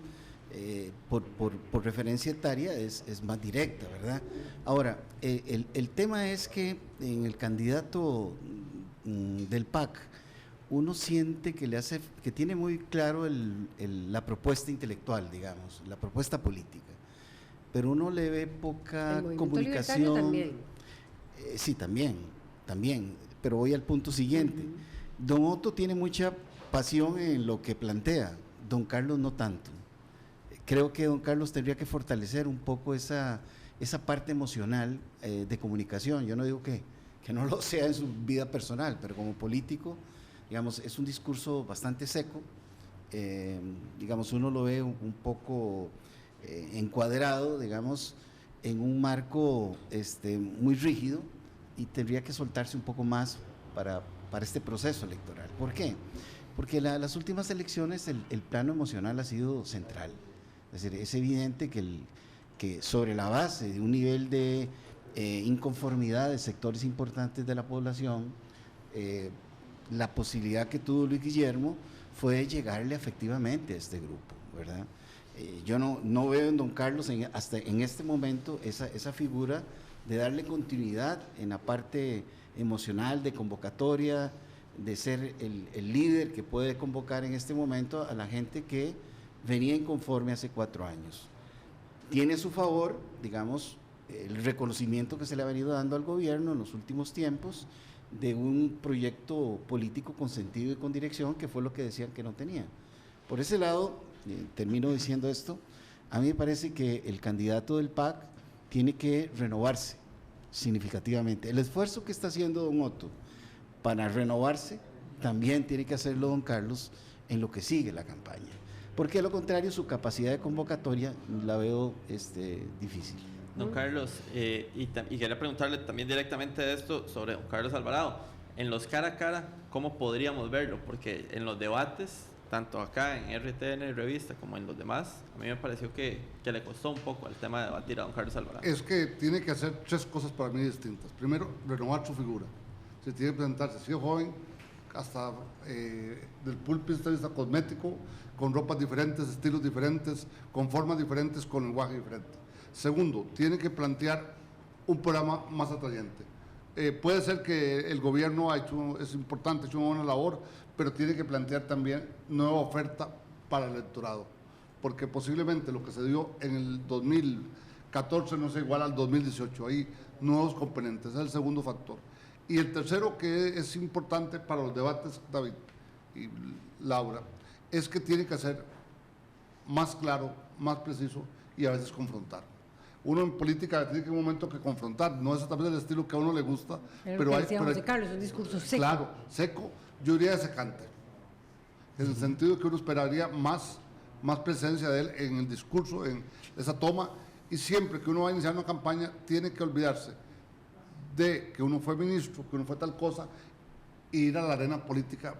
por referencia etaria es más directa, ¿verdad? Ahora, el tema es que en el candidato del PAC, uno siente que tiene muy claro la propuesta intelectual, digamos, la propuesta política, pero uno le ve poca comunicación. También. Sí, también, pero voy al punto siguiente. Don Otto tiene mucha pasión en lo que plantea, don Carlos no tanto. Creo que don Carlos tendría que fortalecer un poco esa parte emocional de comunicación. Yo no digo que no lo sea en su vida personal, pero como político, digamos, es un discurso bastante seco, digamos, uno lo ve un poco encuadrado, digamos, en un marco muy rígido, y tendría que soltarse un poco más para este proceso electoral. ¿Por qué? Porque las últimas elecciones el plano emocional ha sido central. Es decir, es evidente que sobre la base de un nivel de inconformidad de sectores importantes de la población, la posibilidad que tuvo Luis Guillermo fue llegarle efectivamente a este grupo, ¿verdad? Yo no veo en don Carlos hasta en este momento esa figura de darle continuidad en la parte emocional de convocatoria, de ser el líder que puede convocar en este momento a la gente que venía inconforme hace 4 años. Tiene a su favor, digamos, el reconocimiento que se le ha venido dando al gobierno en los últimos tiempos de un proyecto político con sentido y con dirección, que fue lo que decían que no tenían. Por ese lado, termino diciendo esto, a mí me parece que el candidato del PAC tiene que renovarse significativamente. El esfuerzo que está haciendo don Otto para renovarse, también tiene que hacerlo don Carlos en lo que sigue la campaña, porque de lo contrario su capacidad de convocatoria la veo difícil. Don Carlos, y quería preguntarle también directamente de esto sobre don Carlos Alvarado. En los cara a cara, ¿cómo podríamos verlo? Porque en los debates, tanto acá en RTN Revista como en los demás, a mí me pareció que le costó un poco el tema de debatir a don Carlos Alvarado. Es que tiene que hacer 3 cosas para mí distintas. Primero, renovar su figura. Se tiene que presentarse, si es joven, hasta del punto de vista cosmético, con ropas diferentes, estilos diferentes, con formas diferentes, con lenguaje diferente. Segundo, tiene que plantear un programa más atrayente. Puede ser que el gobierno es importante, ha hecho una buena labor, pero tiene que plantear también nueva oferta para el electorado, porque posiblemente lo que se dio en el 2014 no sea igual al 2018, hay nuevos componentes, ese es el segundo factor. Y el tercero, que es importante para los debates, David y Laura, es que tiene que ser más claro, más preciso y a veces confrontar. Uno en política tiene que en un momento que confrontar, no es tal vez el estilo que a uno le gusta, pero hay... José Carlos, un discurso seco. Claro, seco, yo diría secante, en el sentido que uno esperaría más presencia de él en el discurso, en esa toma, y siempre que uno va a iniciar una campaña tiene que olvidarse de que uno fue ministro, que uno fue tal cosa, e ir a la arena política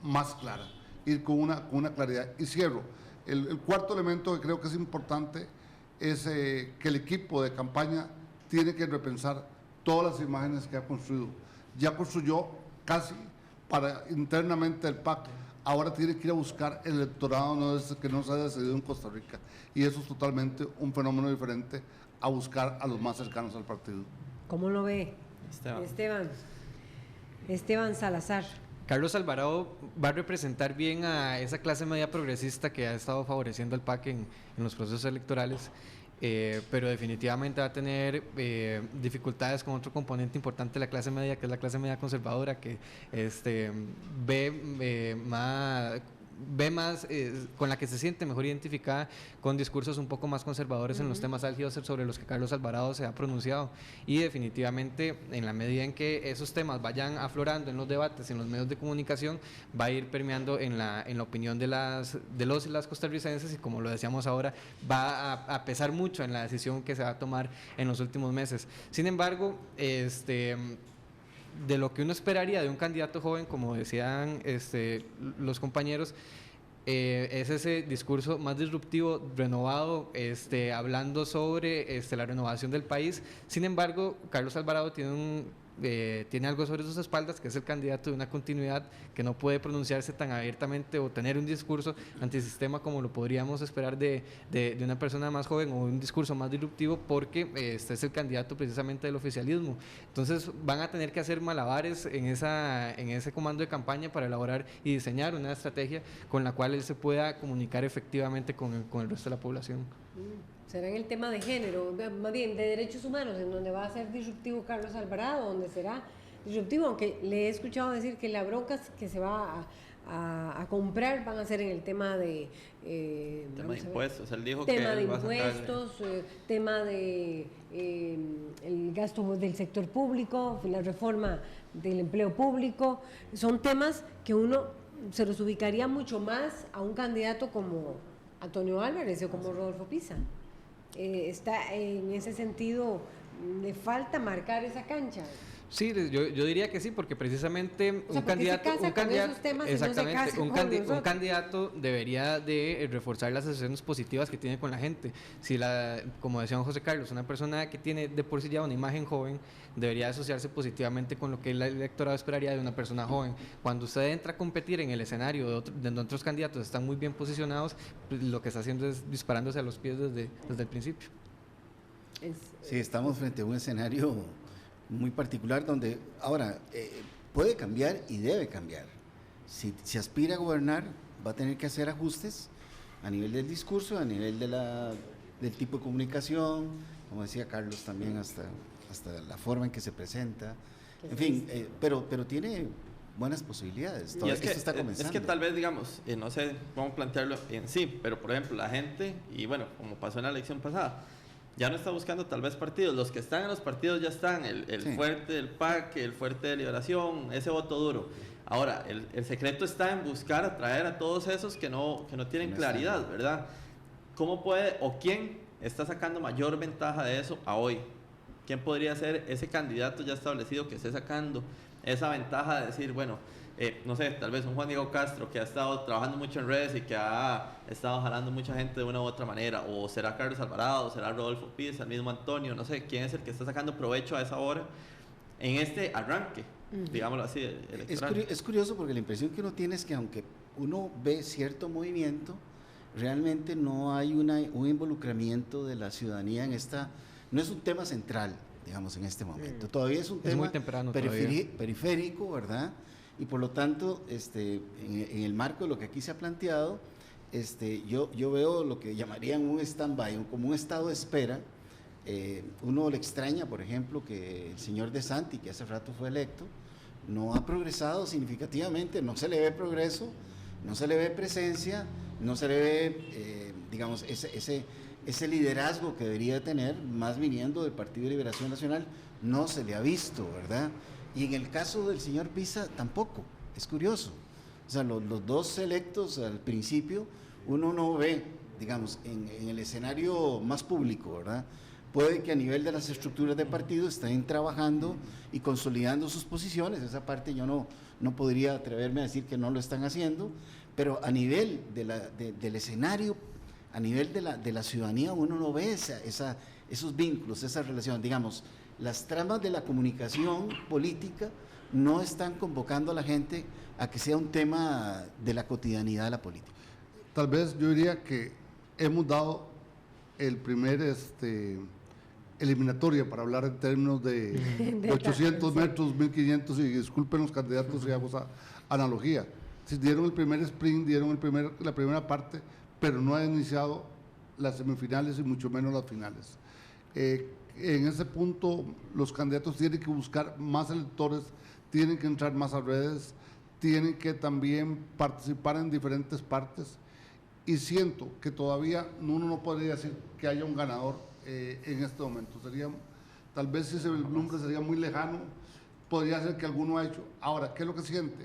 más clara, ir con una claridad. Y cierro, el cuarto elemento que creo que es importante es que el equipo de campaña tiene que repensar todas las imágenes que ha construido. Ya construyó casi para internamente el PAC, ahora tiene que ir a buscar el electorado que no se ha decidido en Costa Rica, y eso es totalmente un fenómeno diferente a buscar a los más cercanos al partido. ¿Cómo lo ve Esteban Salazar? Carlos Alvarado va a representar bien a esa clase media progresista que ha estado favoreciendo al PAC en los procesos electorales, pero definitivamente va a tener dificultades con otro componente importante de la clase media, que es la clase media conservadora, que ve más, con la que se siente mejor identificada con discursos un poco más conservadores en los temas álgidos sobre los que Carlos Alvarado se ha pronunciado, y definitivamente en la medida en que esos temas vayan aflorando en los debates, en los medios de comunicación, va a ir permeando en la opinión de los y las costarricenses, y como lo decíamos ahora, va a pesar mucho en la decisión que se va a tomar en los últimos meses. Sin embargo, de lo que uno esperaría de un candidato joven, como decían los compañeros, es ese discurso más disruptivo, renovado, hablando sobre la renovación del país. Sin embargo, Carlos Alvarado tiene algo sobre sus espaldas, que es el candidato de una continuidad, que no puede pronunciarse tan abiertamente o tener un discurso antisistema como lo podríamos esperar de una persona más joven, o un discurso más disruptivo, porque este es el candidato precisamente del oficialismo. Entonces van a tener que hacer malabares en ese comando de campaña para elaborar y diseñar una estrategia con la cual él se pueda comunicar efectivamente con el resto de la población. ¿Será en el tema de género, más bien de derechos humanos, en donde va a ser disruptivo Carlos Alvarado, donde será disruptivo? Aunque le he escuchado decir que las broncas que se va a comprar van a ser en el tema de impuestos. Él dijo tema que de él va a impuestos, tema de el gasto del sector público, la reforma del empleo público. Son temas que uno se los ubicaría mucho más a un candidato como Antonio Álvarez o como Rodolfo Pisa. Está en ese sentido, le falta marcar esa cancha. Sí, yo diría que sí, porque precisamente un candidato debería de reforzar las asociaciones positivas que tiene con la gente. Si como decía José Carlos, una persona que tiene de por sí ya una imagen joven, debería asociarse positivamente con lo que el electorado esperaría de una persona joven. Cuando usted entra a competir en el escenario donde otros candidatos están muy bien posicionados, pues lo que está haciendo es disparándose a los pies desde el principio. Sí, estamos frente a un escenario muy particular donde ahora puede cambiar y debe cambiar. Si aspira a gobernar, va a tener que hacer ajustes a nivel del discurso, a nivel del tipo de comunicación, como decía Carlos también, hasta la forma en que se presenta, en fin, pero tiene buenas posibilidades. Y esto está comenzando. Es que tal vez, digamos, no sé cómo plantearlo en sí, pero por ejemplo la gente, y bueno, como pasó en la elección pasada, ya no está buscando tal vez partidos. Los que están en los partidos ya están, el fuerte del PAC, el fuerte de Liberación, ese voto duro. Ahora, el secreto está en buscar atraer a todos esos que no tienen claridad, ¿verdad? ¿Cómo puede o quién está sacando mayor ventaja de eso a hoy? ¿Quién podría ser ese candidato ya establecido que esté sacando esa ventaja de decir, bueno, no sé, tal vez un Juan Diego Castro que ha estado trabajando mucho en redes y que ha estado jalando mucha gente de una u otra manera, o será Carlos Alvarado, será Rodolfo Pisa, el mismo Antonio, no sé, quién es el que está sacando provecho a esa hora en este arranque, digámoslo así, electoral? Es curioso porque la impresión que uno tiene es que aunque uno ve cierto movimiento, realmente no hay un involucramiento de la ciudadanía en esta, no es un tema central, digamos, en este momento, todavía es un tema muy temprano periférico, ¿verdad? Y por lo tanto, en el marco de lo que aquí se ha planteado, yo veo lo que llamarían un stand-by, como un estado de espera. Uno le extraña, por ejemplo, que el señor De Santi, que hace rato fue electo, no ha progresado significativamente, no se le ve progreso, no se le ve presencia, no se le ve, digamos, ese liderazgo que debería tener, más viniendo del Partido de Liberación Nacional, no se le ha visto, ¿verdad? Y en el caso del señor Pisa tampoco, es curioso. O sea, los dos electos al principio, uno no ve, digamos, en el escenario más público, ¿verdad? puede que a nivel de las estructuras de partido estén trabajando y consolidando sus posiciones. Esa parte yo no podría atreverme a decir que no lo están haciendo, pero a nivel del escenario, a nivel de la ciudadanía, uno no ve esos vínculos, esa relación. Digamos, las tramas de la comunicación política no están convocando a la gente a que sea un tema de la cotidianidad de la política. Tal vez yo diría que hemos dado el primer eliminatoria, para hablar en términos de 800 metros, 1500, y disculpen los candidatos si hago esa analogía. Si dieron el primer sprint, dieron la primera parte, pero no han iniciado las semifinales y mucho menos las finales. En ese punto, los candidatos tienen que buscar más electores, tienen que entrar más a redes, tienen que también participar en diferentes partes, y siento que todavía uno no podría decir que haya un ganador en este momento. Sería, tal vez si se vislumbra, sería muy lejano, podría ser que alguno ha hecho. Ahora, ¿qué es lo que siente?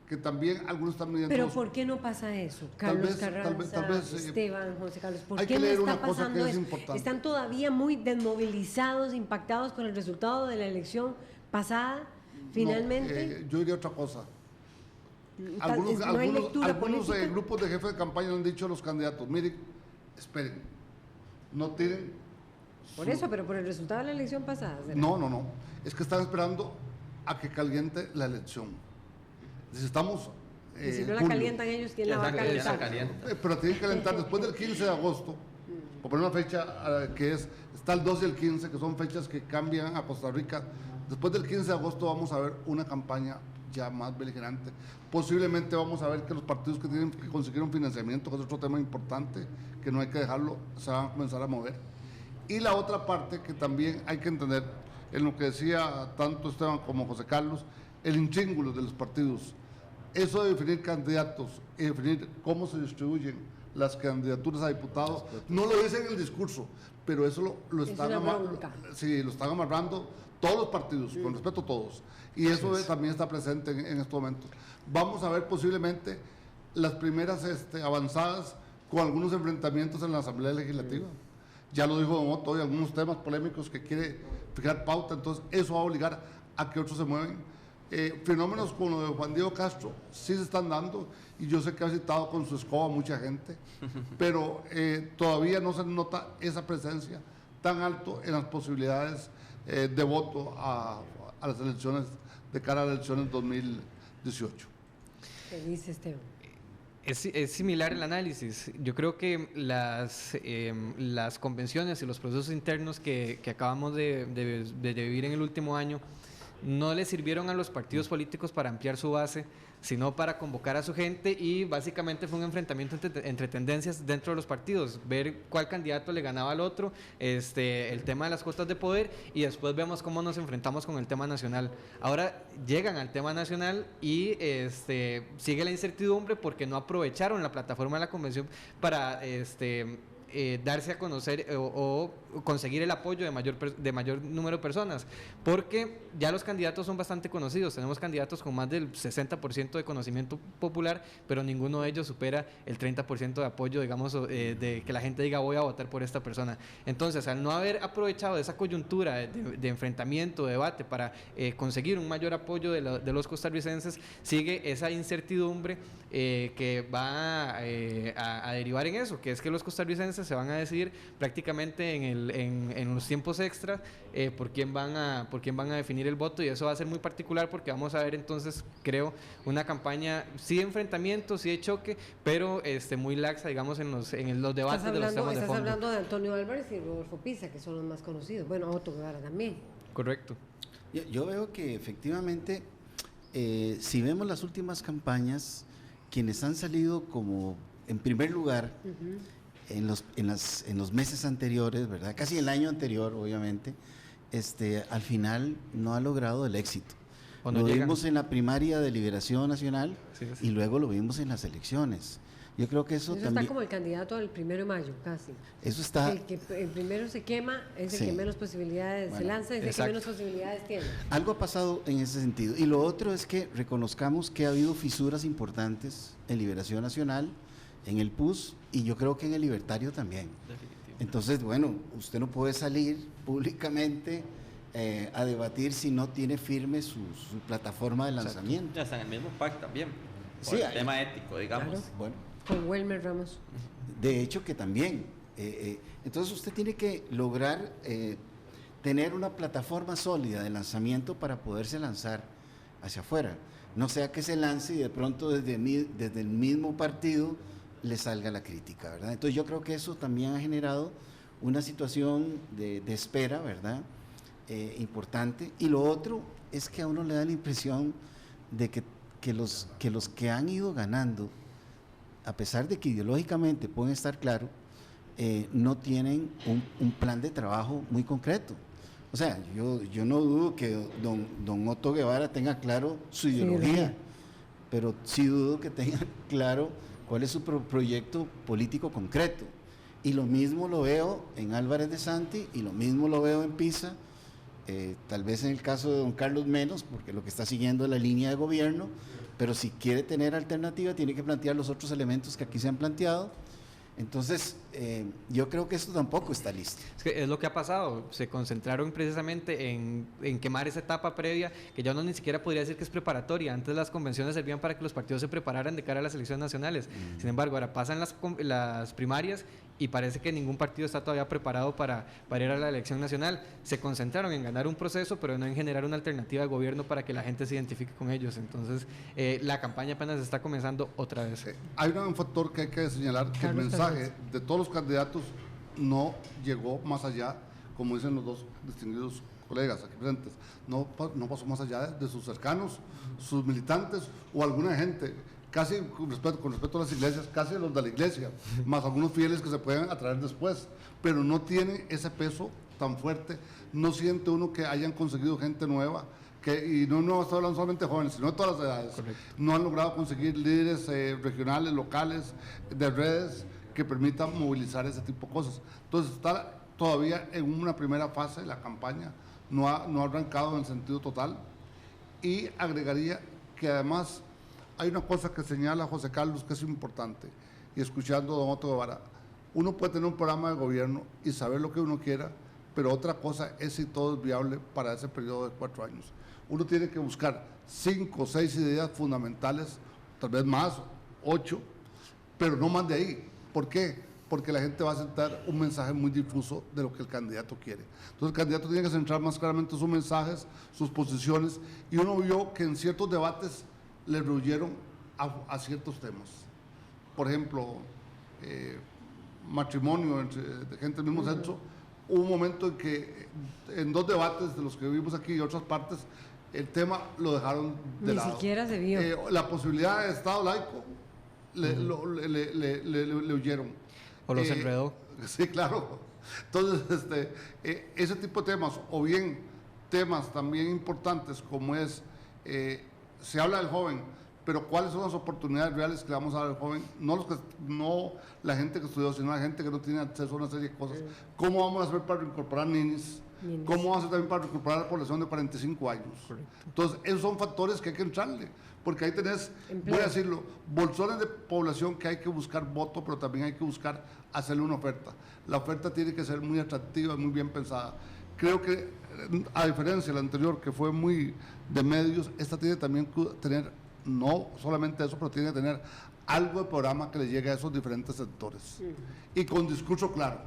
Que también algunos están midiendo. Pero ¿por qué no pasa eso? Carlos Carranza, tal vez, Esteban, José Carlos, ¿por hay qué que no leer está una cosa pasando que es eso? importante. Están todavía muy desmovilizados, impactados con el resultado de la elección pasada, finalmente. Yo diría otra cosa. ¿No hay lectura política? Grupos de jefes de campaña han dicho a los candidatos, miren, esperen, no tienen... Por eso, pero por el resultado de la elección pasada. ¿será? No, es que están esperando a que caliente la elección. Si estamos... y si no la calientan ellos, ¿quién la va a calentar? Pero tienen que calentar después del 15 de agosto, por poner una fecha que está el 12 y el 15, que son fechas que cambian a Costa Rica. Después del 15 de agosto vamos a ver una campaña ya más beligerante. Posiblemente vamos a ver que los partidos que tienen que conseguir un financiamiento, que es otro tema importante, que no hay que dejarlo, se van a comenzar a mover. Y la otra parte que también hay que entender, en lo que decía tanto Esteban como José Carlos, el intríngulo de los partidos. Eso de definir candidatos y definir cómo se distribuyen las candidaturas a diputados, no lo dicen en el discurso, pero eso lo están amarrando todos los partidos, con respeto a todos. Y eso también está presente en estos momentos. Vamos a ver posiblemente las primeras avanzadas con algunos enfrentamientos en la Asamblea Legislativa. Ya lo dijo Don Otto, hay algunos temas polémicos que quiere fijar pauta, entonces eso va a obligar a que otros se mueven. Fenómenos como lo de Juan Diego Castro sí se están dando, y yo sé que ha citado con su escoba a mucha gente, pero todavía no se nota esa presencia tan alto en las posibilidades de voto a las elecciones, de cara a las elecciones 2018. ¿Qué dice Esteban? Es similar el análisis. Yo creo que las convenciones y los procesos internos que acabamos de vivir en el último año no le sirvieron a los partidos políticos para ampliar su base, sino para convocar a su gente, y básicamente fue un enfrentamiento entre tendencias dentro de los partidos, ver cuál candidato le ganaba al otro, el tema de las cuotas de poder, y después vemos cómo nos enfrentamos con el tema nacional. Ahora llegan al tema nacional y sigue la incertidumbre porque no aprovecharon la plataforma de la convención para darse a conocer o conseguir el apoyo de mayor número de personas, porque ya los candidatos son bastante conocidos. Tenemos candidatos con más del 60% de conocimiento popular, pero ninguno de ellos supera el 30% de apoyo, digamos, de que la gente diga voy a votar por esta persona. Entonces, al no haber aprovechado esa coyuntura de enfrentamiento, de debate, para conseguir un mayor apoyo de los costarricenses, sigue esa incertidumbre que va a derivar en eso, que es que los costarricenses se van a decidir prácticamente en los tiempos extras por quién van a definir el voto, y eso va a ser muy particular porque vamos a ver entonces, creo, una campaña sí de enfrentamiento, sí de choque, pero muy laxa, digamos, en los debates de los temas de fondo. Estás hablando de Antonio Álvarez y Rodolfo Pisa, que son los más conocidos. Bueno, Otto Guevara también. Correcto. Yo veo que efectivamente, si vemos las últimas campañas, quienes han salido como en primer lugar en los meses anteriores, ¿verdad? Casi el año anterior, obviamente, al final no ha logrado el éxito. Lo vimos en la primaria de Liberación Nacional, y luego lo vimos en las elecciones. Yo creo que eso también... está como el candidato del 1 de mayo, casi. Eso está... El primero se quema, es el que menos posibilidades se lanza, es el que menos posibilidades tiene. Algo ha pasado en ese sentido. Y lo otro es que reconozcamos que ha habido fisuras importantes en Liberación Nacional, en el PUS, y yo creo que en el Libertario también. Entonces, bueno, usted no puede salir públicamente a debatir si no tiene firme su plataforma de lanzamiento. Ya está en el mismo PAC también, por Sí, el tema ético, digamos. Claro. Bueno, Con Wilmer Ramos. de hecho que también. Entonces usted tiene que lograr tener una plataforma sólida de lanzamiento para poderse lanzar hacia afuera. No sea que se lance y de pronto desde el mismo partido le salga la crítica, ¿verdad? Entonces yo creo que eso también ha generado una situación de espera, ¿verdad? Importante. Y lo otro es que a uno le da la impresión de que los que han ido ganando, a pesar de que ideológicamente pueden estar claros, no tienen un plan de trabajo muy concreto. O sea, yo no dudo que don Otto Guevara tenga claro su ideología, pero sí dudo que tenga claro cuál es su proyecto político concreto. Y lo mismo lo veo en Álvarez de Santi y lo mismo lo veo en Pisa, tal vez en el caso de don Carlos menos, porque lo que está siguiendo es la línea de gobierno, pero si quiere tener alternativa tiene que plantear los otros elementos que aquí se han planteado. Entonces, yo creo que esto tampoco está listo. Es que es lo que ha pasado, se concentraron precisamente en quemar esa etapa previa, que ya uno ni siquiera podría decir que es preparatoria. Antes las convenciones servían para que los partidos se prepararan de cara a las elecciones nacionales. Sin embargo, ahora pasan las primarias y parece que ningún partido está todavía preparado para ir a la elección nacional. Se concentraron en ganar un proceso, pero no en generar una alternativa de gobierno para que la gente se identifique con ellos. Entonces, la campaña apenas está comenzando otra vez. Hay un factor que hay que señalar, que el mensaje de todos los candidatos no llegó más allá, como dicen los dos distinguidos colegas aquí presentes, no pasó más allá de sus cercanos, sus militantes o alguna gente, casi con respecto a las iglesias, casi los de la iglesia, más algunos fieles que se pueden atraer después, pero no tienen ese peso tan fuerte, no siente uno que hayan conseguido gente nueva, y no estoy hablando solamente de jóvenes, sino de todas las edades. Correcto. No han logrado conseguir líderes regionales, locales, de redes, que permitan movilizar ese tipo de cosas. Entonces está todavía en una primera fase, la campaña no ha arrancado en el sentido total, y agregaría que además hay una cosa que señala José Carlos que es importante, y escuchando a don Otto Guevara, uno puede tener un programa de gobierno y saber lo que uno quiera, pero otra cosa es si todo es viable para ese periodo de 4 años. Uno tiene que buscar 5 o 6 ideas fundamentales, tal vez más, 8, pero no más de ahí. ¿Por qué? Porque la gente va a sentar un mensaje muy difuso de lo que el candidato quiere. Entonces el candidato tiene que centrar más claramente sus mensajes, sus posiciones, y uno vio que en ciertos debates le rehuyeron a ciertos temas. Por ejemplo, matrimonio de gente del mismo sexo. Hubo un momento en que en 2 debates de los que vimos aquí y otras partes, el tema lo dejaron de lado. Ni siquiera se vio. La posibilidad de Estado laico le huyeron. O los enredó. Sí, claro. Entonces, ese tipo de temas, o bien temas también importantes como es, se habla del joven, pero ¿cuáles son las oportunidades reales que le vamos a dar al joven? No la gente que estudió, sino la gente que no tiene acceso a una serie de cosas. ¿Cómo vamos a hacer para incorporar niños? ¿Cómo vamos a hacer también para incorporar a la población de 45 años? Correcto. Entonces, esos son factores que hay que entrarle, porque ahí tenés, voy a decirlo, bolsones de población que hay que buscar voto, pero también hay que buscar hacerle una oferta. La oferta tiene que ser muy atractiva y muy bien pensada. Creo que, a diferencia de la anterior, que fue muy de medios, esta tiene también que tener, no solamente eso, pero tiene que tener algo de programa que le llegue a esos diferentes sectores. Y con discurso claro.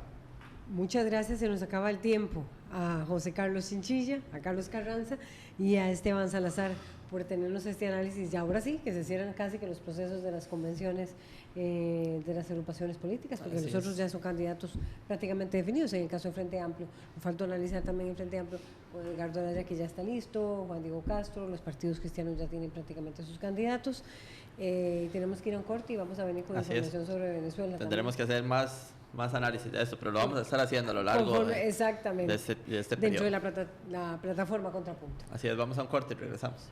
Muchas gracias, se nos acaba el tiempo. A José Carlos Chinchilla, a Carlos Carranza y a Esteban Salazar por tenernos este análisis. Y ahora sí, que se cierran casi que los procesos de las convenciones de las agrupaciones políticas, porque los otros ya son candidatos prácticamente definidos. En el caso de Frente Amplio, me falta analizar también en Frente Amplio, con Edgardo Anaya, que ya está listo, Juan Diego Castro, los partidos cristianos ya tienen prácticamente sus candidatos. Tenemos que ir a un corte y vamos a venir con información sobre Venezuela. Tendremos que hacer más análisis de esto, pero lo vamos a estar haciendo a lo largo de este periodo. Dentro de la plataforma Contrapunto. Así es, vamos a un corte y regresamos.